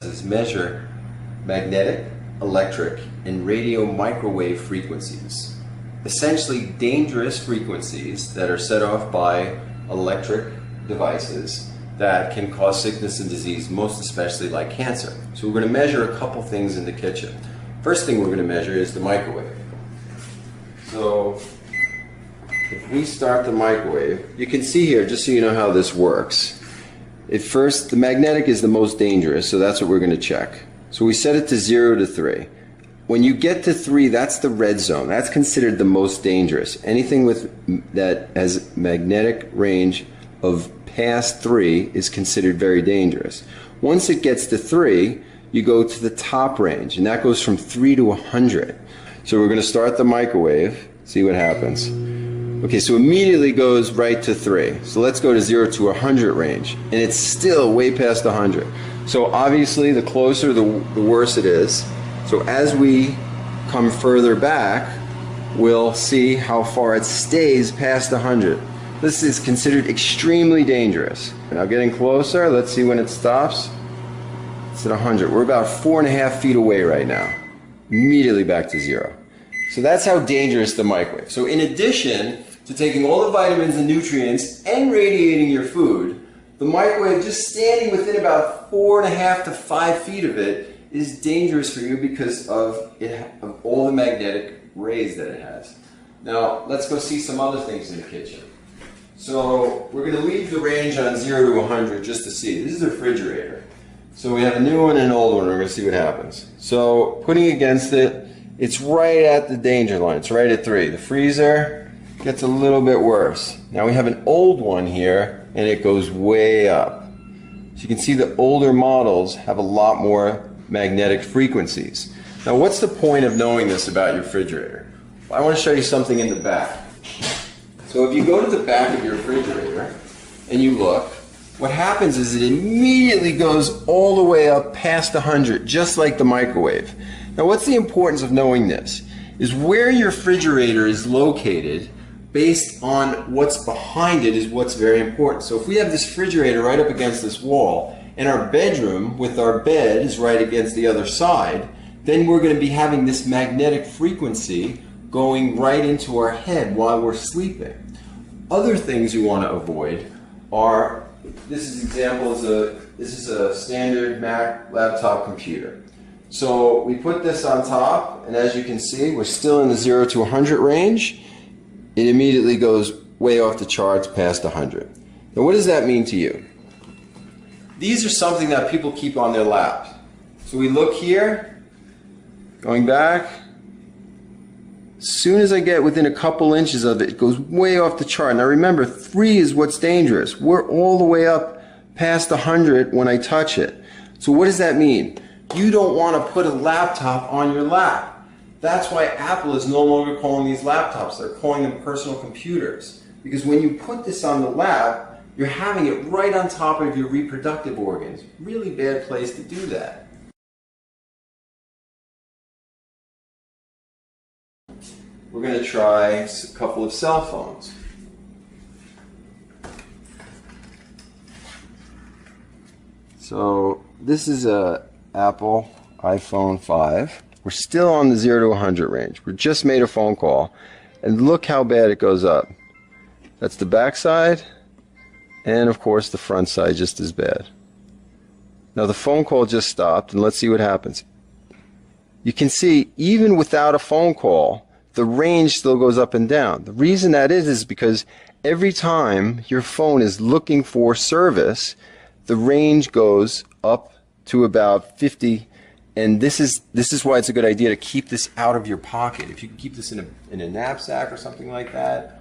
Measure magnetic, electric, and radio microwave frequencies. Essentially dangerous frequencies that are set off by electric devices that can cause sickness and disease, most especially like cancer. So we're going to measure a couple things in the kitchen. First thing we're going to measure is the microwave. So if we start the microwave, you can see here, just so you know how this works. At first, the magnetic is the most dangerous, so that's what we're going to check. So we set it to 0 to 3. When you get to 3, that's the red zone. That's considered the most dangerous. Anything that has magnetic range of past 3 is considered very dangerous. Once it gets to 3, you go to the top range, and that goes from 3 to 100. So we're going to start the microwave, see what happens. Okay, so immediately goes right to 3. So let's go to 0 to 100 range, and it's still way past 100. So obviously the closer the worse it is. So as we come further back, we'll see how far it stays past 100. This is considered extremely dangerous. Now getting closer, let's see when it stops. It's at 100. We're about 4.5 feet away right now. Immediately back to 0. So that's how dangerous the microwave. So in addition to taking all the vitamins and nutrients and radiating your food, the microwave, just standing within about 4.5 to 5 feet of it, is dangerous for you because of all the magnetic rays that it has. Now let's go see some other things in the kitchen. So we're going to leave the range on 0 to 100 just to see. This is a refrigerator. So we have a new one and an old one. We're going to see what happens. So putting against it, it's right at the danger line. It's right at 3. The freezer gets a little bit worse. Now we have an old one here, and it goes way up. So you can see the older models have a lot more magnetic frequencies. Now what's the point of knowing this about your refrigerator? Well, I want to show you something in the back. So if you go to the back of your refrigerator and you look, what happens is it immediately goes all the way up past 100, just like the microwave. Now what's the importance of knowing this? Is where your refrigerator is located based on what's behind it is what's very important. So if we have this refrigerator right up against this wall and our bedroom with our bed is right against the other side, then we're going to be having this magnetic frequency going right into our head while we're sleeping. Other things you want to avoid are, this is a standard Mac laptop computer. So we put this on top, and as you can see, we're still in the 0 to 100 range. It immediately goes way off the charts past 100. Now what does that mean to you? These are something that people keep on their laps. So we look here, going back. As soon as I get within a couple inches of it, it goes way off the chart. Now remember, 3 is what's dangerous. We're all the way up past 100 when I touch it. So what does that mean? You don't want to put a laptop on your lap. That's why Apple is no longer calling these laptops. They're calling them personal computers. Because when you put this on the lap, you're having it right on top of your reproductive organs. Really bad place to do that. We're going to try a couple of cell phones. So this is a Apple iPhone 5. We're still on the 0 to 100 range. We just made a phone call, and look how bad it goes up. That's the back side, and of course the front side just as bad. Now the phone call just stopped, and let's see what happens. You can see even without a phone call, the range still goes up and down. The reason that is because every time your phone is looking for service, the range goes up to about 50, and this is why it's a good idea to keep this out of your pocket. If you can keep this in a knapsack or something like that,